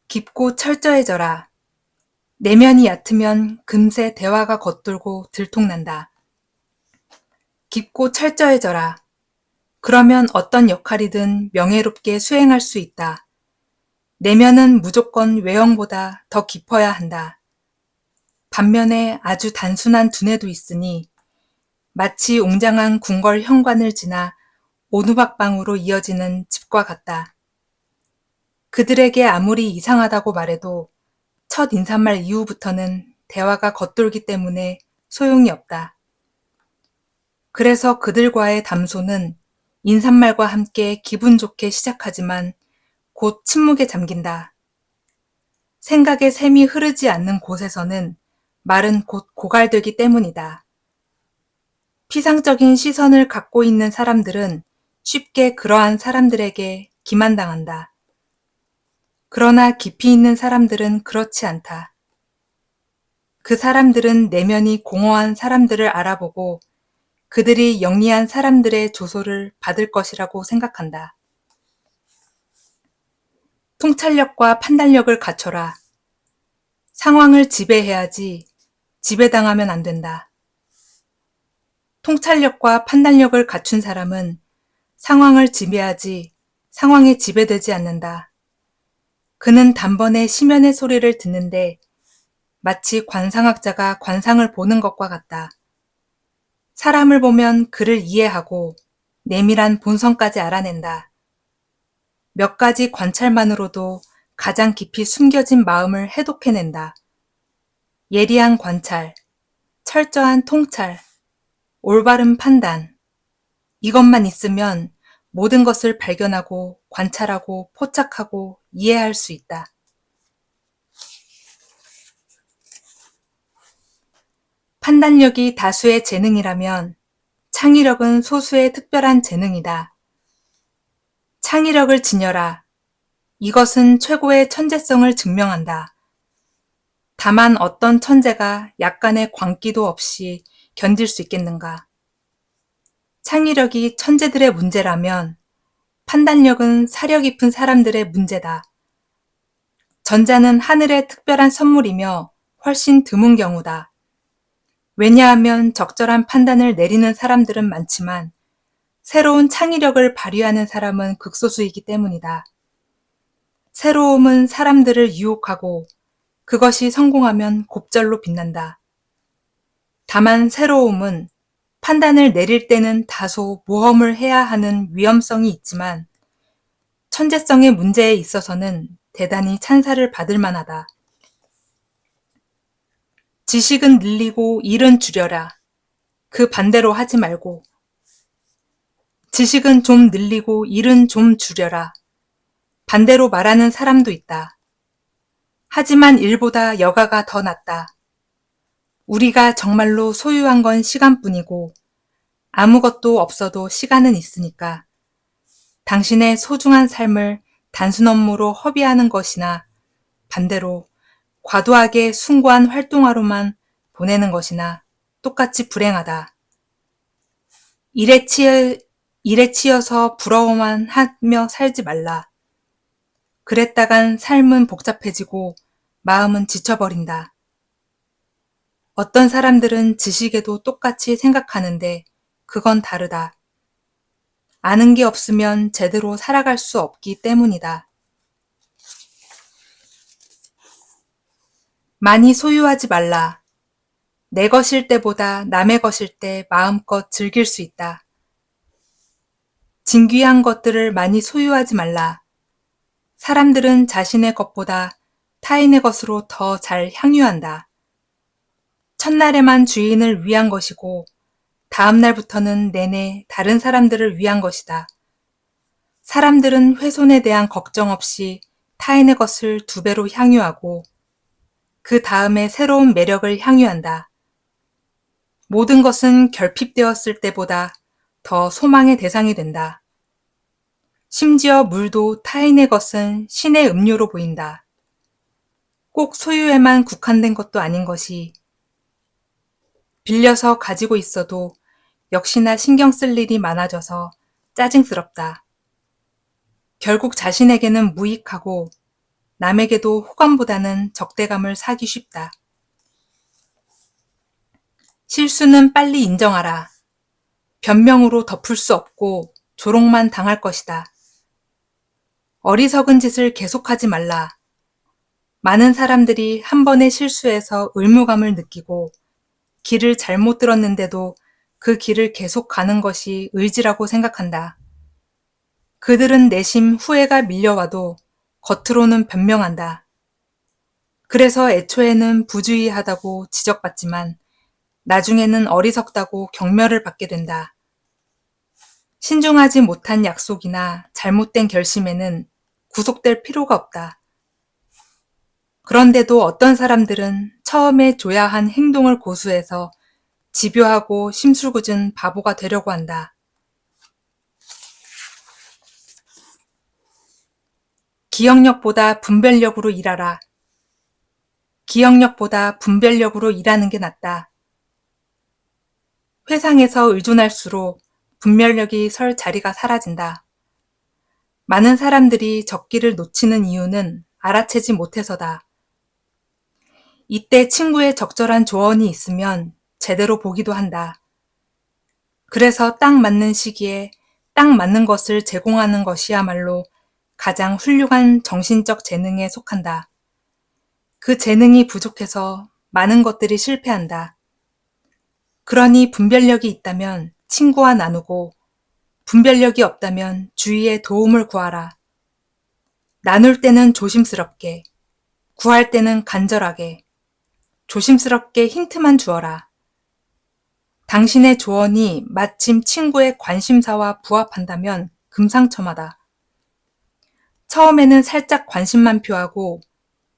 깊고 철저해져라. 내면이 얕으면 금세 대화가 겉돌고 들통난다. 깊고 철저해져라. 그러면 어떤 역할이든 명예롭게 수행할 수 있다. 내면은 무조건 외형보다 더 깊어야 한다. 반면에 아주 단순한 두뇌도 있으니 마치 웅장한 궁궐 현관을 지나 오두막방으로 이어지는 집과 같다. 그들에게 아무리 이상하다고 말해도 첫 인사말 이후부터는 대화가 겉돌기 때문에 소용이 없다. 그래서 그들과의 담소는 인사말과 함께 기분 좋게 시작하지만 곧 침묵에 잠긴다. 생각의 샘이 흐르지 않는 곳에서는 말은 곧 고갈되기 때문이다. 피상적인 시선을 갖고 있는 사람들은 쉽게 그러한 사람들에게 기만당한다. 그러나 깊이 있는 사람들은 그렇지 않다. 그 사람들은 내면이 공허한 사람들을 알아보고 그들이 영리한 사람들의 조소를 받을 것이라고 생각한다. 통찰력과 판단력을 갖춰라. 상황을 지배해야지 지배당하면 안 된다. 통찰력과 판단력을 갖춘 사람은 상황을 지배하지 상황에 지배되지 않는다. 그는 단번에 심연의 소리를 듣는데 마치 관상학자가 관상을 보는 것과 같다. 사람을 보면 그를 이해하고 내밀한 본성까지 알아낸다. 몇 가지 관찰만으로도 가장 깊이 숨겨진 마음을 해독해낸다. 예리한 관찰, 철저한 통찰, 올바른 판단. 이것만 있으면 모든 것을 발견하고 관찰하고 포착하고 이해할 수 있다. 판단력이 다수의 재능이라면 창의력은 소수의 특별한 재능이다. 창의력을 지녀라. 이것은 최고의 천재성을 증명한다. 다만 어떤 천재가 약간의 광기도 없이 견딜 수 있겠는가? 창의력이 천재들의 문제라면 판단력은 사려 깊은 사람들의 문제다. 전자는 하늘의 특별한 선물이며 훨씬 드문 경우다. 왜냐하면 적절한 판단을 내리는 사람들은 많지만 새로운 창의력을 발휘하는 사람은 극소수이기 때문이다. 새로움은 사람들을 유혹하고 그것이 성공하면 곱절로 빛난다. 다만 새로움은 판단을 내릴 때는 다소 모험을 해야 하는 위험성이 있지만 천재성의 문제에 있어서는 대단히 찬사를 받을 만하다. 지식은 늘리고 일은 줄여라. 그 반대로 하지 말고. 지식은 좀 늘리고 일은 좀 줄여라. 반대로 말하는 사람도 있다. 하지만 일보다 여가가 더 낫다. 우리가 정말로 소유한 건 시간뿐이고 아무것도 없어도 시간은 있으니까 당신의 소중한 삶을 단순 업무로 허비하는 것이나 반대로 과도하게 숭고한 활동하로만 보내는 것이나 똑같이 불행하다. 일에 치여서 부러워만 하며 살지 말라. 그랬다간 삶은 복잡해지고 마음은 지쳐버린다. 어떤 사람들은 지식에도 똑같이 생각하는데 그건 다르다. 아는 게 없으면 제대로 살아갈 수 없기 때문이다. 많이 소유하지 말라. 내 것일 때보다 남의 것일 때 마음껏 즐길 수 있다. 진귀한 것들을 많이 소유하지 말라. 사람들은 자신의 것보다 타인의 것으로 더 잘 향유한다. 첫날에만 주인을 위한 것이고 다음 날부터는 내내 다른 사람들을 위한 것이다. 사람들은 훼손에 대한 걱정 없이 타인의 것을 2배로 향유하고 그 다음에 새로운 매력을 향유한다. 모든 것은 결핍되었을 때보다 더 소망의 대상이 된다. 심지어 물도 타인의 것은 신의 음료로 보인다. 꼭 소유에만 국한된 것도 아닌 것이 빌려서 가지고 있어도 역시나 신경 쓸 일이 많아져서 짜증스럽다. 결국 자신에게는 무익하고 남에게도 호감보다는 적대감을 사기 쉽다. 실수는 빨리 인정하라. 변명으로 덮을 수 없고 조롱만 당할 것이다. 어리석은 짓을 계속하지 말라. 많은 사람들이 한 번의 실수에서 의무감을 느끼고 길을 잘못 들었는데도 그 길을 계속 가는 것이 의지라고 생각한다. 그들은 내심 후회가 밀려와도 겉으로는 변명한다. 그래서 애초에는 부주의하다고 지적받지만 나중에는 어리석다고 경멸을 받게 된다. 신중하지 못한 약속이나 잘못된 결심에는 구속될 필요가 없다. 그런데도 어떤 사람들은 처음에 줘야 한 행동을 고수해서 집요하고 심술궂은 바보가 되려고 한다. 기억력보다 분별력으로 일하라. 기억력보다 분별력으로 일하는 게 낫다. 회상에서 의존할수록 분별력이 설 자리가 사라진다. 많은 사람들이 적기를 놓치는 이유는 알아채지 못해서다. 이때 친구의 적절한 조언이 있으면 제대로 보기도 한다. 그래서 딱 맞는 시기에 딱 맞는 것을 제공하는 것이야말로 가장 훌륭한 정신적 재능에 속한다. 그 재능이 부족해서 많은 것들이 실패한다. 그러니 분별력이 있다면 친구와 나누고 분별력이 없다면 주위에 도움을 구하라. 나눌 때는 조심스럽게, 구할 때는 간절하게, 조심스럽게 힌트만 주어라. 당신의 조언이 마침 친구의 관심사와 부합한다면 금상첨화다. 처음에는 살짝 관심만 표하고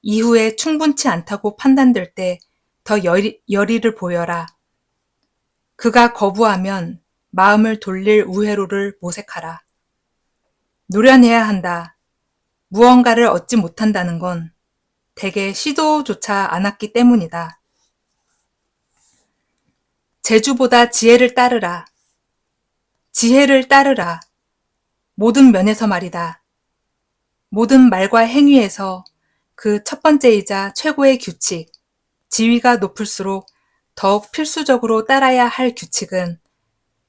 이후에 충분치 않다고 판단될 때 더 열의를 보여라. 그가 거부하면 마음을 돌릴 우회로를 모색하라. 노려내야 한다. 무언가를 얻지 못한다는 건 대개 시도조차 않았기 때문이다. 재주보다 지혜를 따르라. 지혜를 따르라. 모든 면에서 말이다. 모든 말과 행위에서 그 첫 번째이자 최고의 규칙, 지위가 높을수록 더욱 필수적으로 따라야 할 규칙은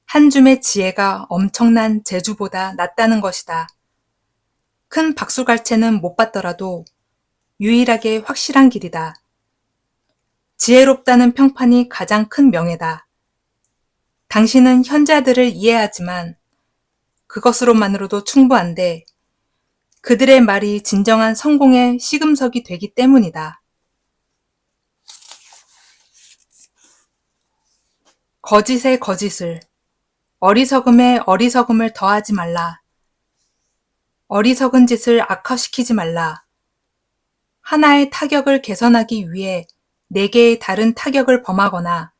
한 줌의 지혜가 엄청난 재주보다 낫다는 것이다. 큰 박수갈채는 못 받더라도 유일하게 확실한 길이다. 지혜롭다는 평판이 가장 큰 명예다. 당신은 현자들을 이해하지만 그것으로만으로도 충분한데 그들의 말이 진정한 성공의 시금석이 되기 때문이다. 거짓에 거짓을, 어리석음에 어리석음을 더하지 말라. 어리석은 짓을 악화시키지 말라. 하나의 타격을 개선하기 위해 4개의 다른 타격을 범하거나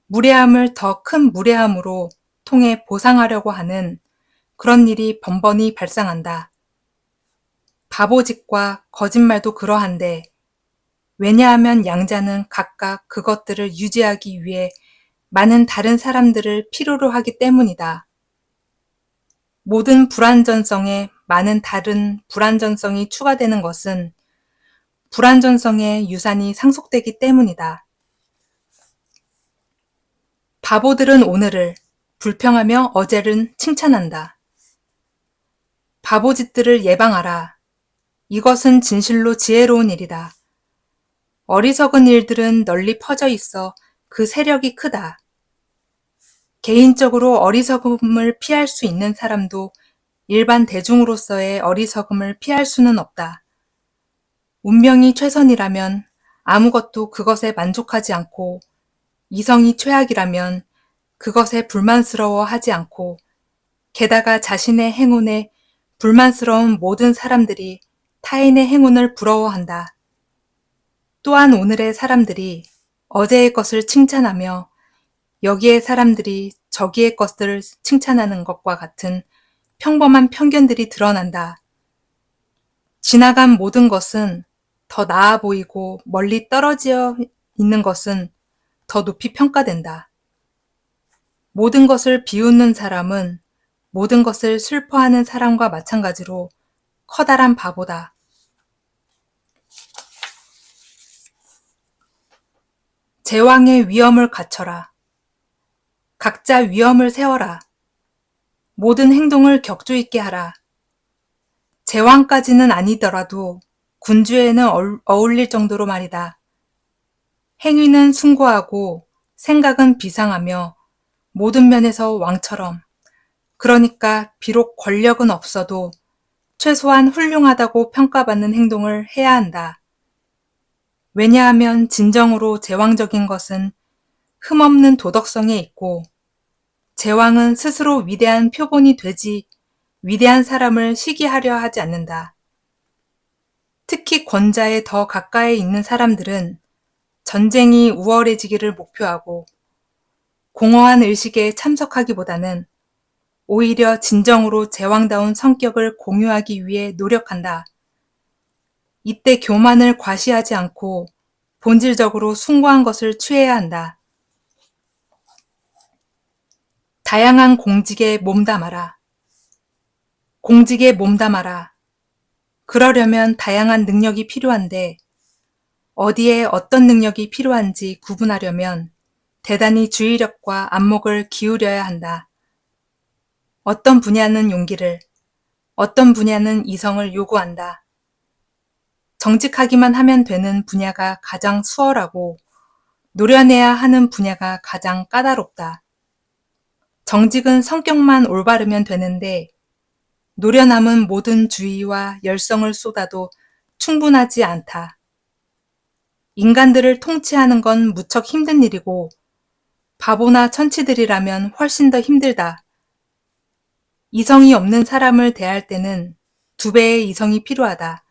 무례함을 더 큰 무례함으로 통해 보상하려고 하는 그런 일이 번번이 발생한다. 바보짓과 거짓말도 그러한데 왜냐하면 양자는 각각 그것들을 유지하기 위해 많은 다른 사람들을 필요로 하기 때문이다. 모든 불완전성에 많은 다른 불완전성이 추가되는 것은 불완전성의 유산이 상속되기 때문이다. 바보들은 오늘을, 불평하며 어제를 칭찬한다. 바보짓들을 예방하라. 이것은 진실로 지혜로운 일이다. 어리석은 일들은 널리 퍼져 있어 그 세력이 크다. 개인적으로 어리석음을 피할 수 있는 사람도 일반 대중으로서의 어리석음을 피할 수는 없다. 운명이 최선이라면 아무것도 그것에 만족하지 않고 이성이 최악이라면 그것에 불만스러워하지 않고 게다가 자신의 행운에 불만스러운 모든 사람들이 타인의 행운을 부러워한다. 또한 오늘의 사람들이 어제의 것을 칭찬하며 여기의 사람들이 저기의 것들을 칭찬하는 것과 같은 평범한 편견들이 드러난다. 지나간 모든 것은 더 나아 보이고 멀리 떨어져 있는 것은 더 높이 평가된다. 모든 것을 비웃는 사람은 모든 것을 슬퍼하는 사람과 마찬가지로 커다란 바보다. 제왕의 위엄을 갖춰라. 각자 위엄을 세워라. 모든 행동을 격조 있게 하라. 제왕까지는 아니더라도 군주에는 어울릴 정도로 말이다. 행위는 숭고하고 생각은 비상하며 모든 면에서 왕처럼, 그러니까 비록 권력은 없어도 최소한 훌륭하다고 평가받는 행동을 해야 한다. 왜냐하면 진정으로 제왕적인 것은 흠없는 도덕성에 있고, 제왕은 스스로 위대한 표본이 되지 위대한 사람을 시기하려 하지 않는다. 특히 권자에 더 가까이 있는 사람들은 전쟁이 우월해지기를 목표하고 공허한 의식에 참석하기보다는 오히려 진정으로 제왕다운 성격을 공유하기 위해 노력한다. 이때 교만을 과시하지 않고 본질적으로 숭고한 것을 취해야 한다. 다양한 공직에 몸담아라. 공직에 몸담아라. 그러려면 다양한 능력이 필요한데 어디에 어떤 능력이 필요한지 구분하려면 대단히 주의력과 안목을 기울여야 한다. 어떤 분야는 용기를, 어떤 분야는 이성을 요구한다. 정직하기만 하면 되는 분야가 가장 수월하고 노려내야 하는 분야가 가장 까다롭다. 정직은 성격만 올바르면 되는데 노려남은 모든 주의와 열성을 쏟아도 충분하지 않다. 인간들을 통치하는 건 무척 힘든 일이고 바보나 천치들이라면 훨씬 더 힘들다. 이성이 없는 사람을 대할 때는 2배의 이성이 필요하다.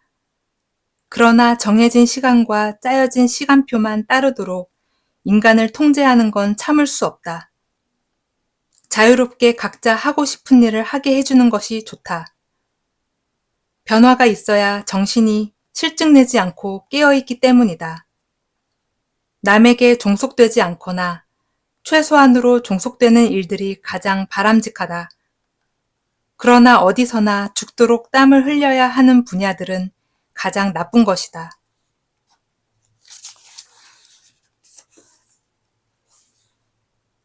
그러나 정해진 시간과 짜여진 시간표만 따르도록 인간을 통제하는 건 참을 수 없다. 자유롭게 각자 하고 싶은 일을 하게 해주는 것이 좋다. 변화가 있어야 정신이 실증내지 않고 깨어있기 때문이다. 남에게 종속되지 않거나 최소한으로 종속되는 일들이 가장 바람직하다. 그러나 어디서나 죽도록 땀을 흘려야 하는 분야들은 가장 나쁜 것이다.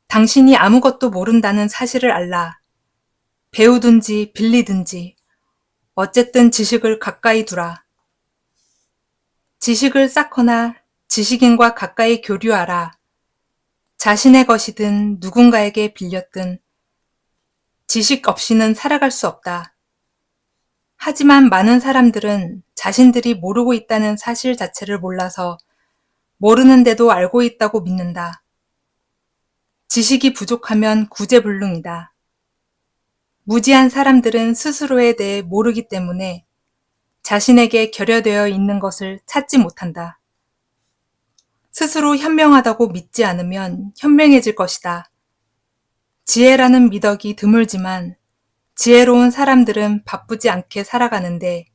당신이 아무것도 모른다는 사실을 알라. 배우든지 빌리든지 어쨌든 지식을 가까이 두라. 지식을 쌓거나 지식인과 가까이 교류하라. 자신의 것이든 누군가에게 빌렸든 지식 없이는 살아갈 수 없다. 하지만 많은 사람들은 자신들이 모르고 있다는 사실 자체를 몰라서 모르는데도 알고 있다고 믿는다. 지식이 부족하면 구제불능이다. 무지한 사람들은 스스로에 대해 모르기 때문에 자신에게 결여되어 있는 것을 찾지 못한다. 스스로 현명하다고 믿지 않으면 현명해질 것이다. 지혜라는 미덕이 드물지만 지혜로운 사람들은 바쁘지 않게 살아가는데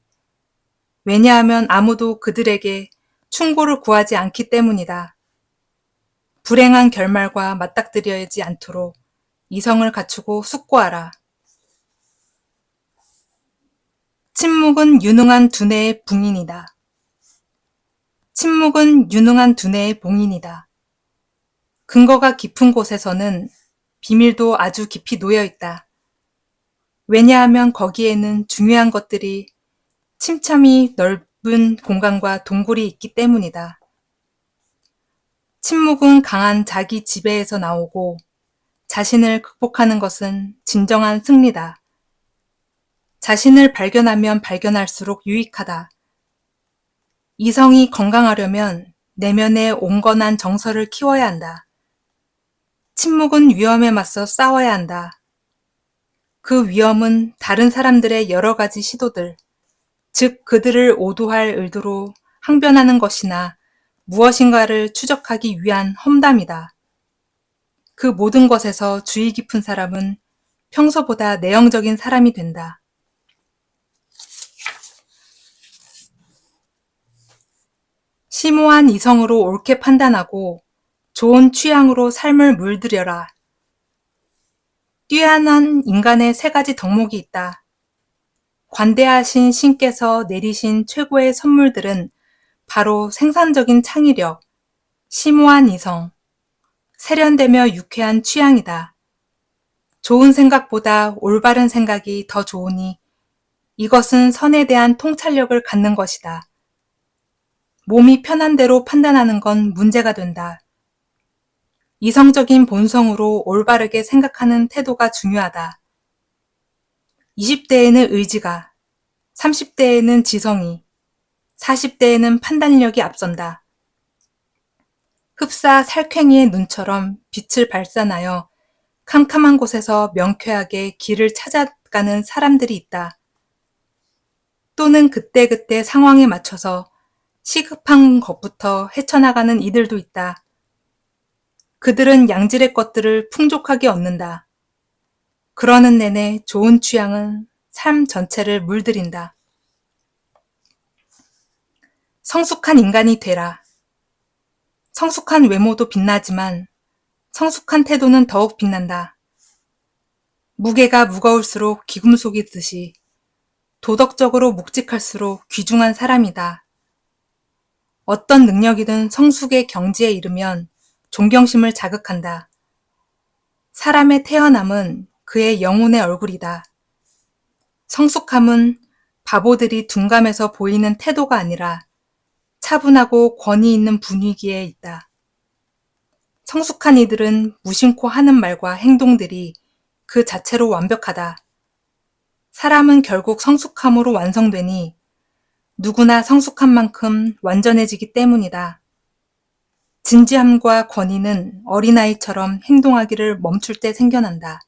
왜냐하면 아무도 그들에게 충고를 구하지 않기 때문이다. 불행한 결말과 맞닥뜨려야지 않도록 이성을 갖추고 숙고하라. 침묵은 유능한 두뇌의 붕인이다. 침묵은 유능한 두뇌의 봉인이다. 근거가 깊은 곳에서는 비밀도 아주 깊이 놓여 있다. 왜냐하면 거기에는 중요한 것들이 침참이 넓은 공간과 동굴이 있기 때문이다. 침묵은 강한 자기 지배에서 나오고 자신을 극복하는 것은 진정한 승리다. 자신을 발견하면 발견할수록 유익하다. 이성이 건강하려면 내면의 온건한 정서를 키워야 한다. 침묵은 위험에 맞서 싸워야 한다. 그 위험은 다른 사람들의 여러 가지 시도들, 즉 그들을 오도할 의도로 항변하는 것이나 무엇인가를 추적하기 위한 험담이다. 그 모든 것에서 주의 깊은 사람은 평소보다 내형적인 사람이 된다. 심오한 이성으로 옳게 판단하고 좋은 취향으로 삶을 물들여라. 뛰어난 인간의 3가지 덕목이 있다. 관대하신 신께서 내리신 최고의 선물들은 바로 생산적인 창의력, 심오한 이성, 세련되며 유쾌한 취향이다. 좋은 생각보다 올바른 생각이 더 좋으니 이것은 선에 대한 통찰력을 갖는 것이다. 몸이 편한 대로 판단하는 건 문제가 된다. 이성적인 본성으로 올바르게 생각하는 태도가 중요하다. 20대에는 의지가, 30대에는 지성이, 40대에는 판단력이 앞선다. 흡사 살쾡이의 눈처럼 빛을 발산하여 캄캄한 곳에서 명쾌하게 길을 찾아가는 사람들이 있다. 또는 그때그때 상황에 맞춰서 시급한 것부터 헤쳐나가는 이들도 있다. 그들은 양질의 것들을 풍족하게 얻는다. 그러는 내내 좋은 취향은 삶 전체를 물들인다. 성숙한 인간이 되라. 성숙한 외모도 빛나지만 성숙한 태도는 더욱 빛난다. 무게가 무거울수록 기금속이듯이 도덕적으로 묵직할수록 귀중한 사람이다. 어떤 능력이든 성숙의 경지에 이르면 존경심을 자극한다. 사람의 태어남은 그의 영혼의 얼굴이다. 성숙함은 바보들이 둔감해서 보이는 태도가 아니라 차분하고 권위 있는 분위기에 있다. 성숙한 이들은 무심코 하는 말과 행동들이 그 자체로 완벽하다. 사람은 결국 성숙함으로 완성되니 누구나 성숙한 만큼 완전해지기 때문이다. 진지함과 권위는 어린아이처럼 행동하기를 멈출 때 생겨난다.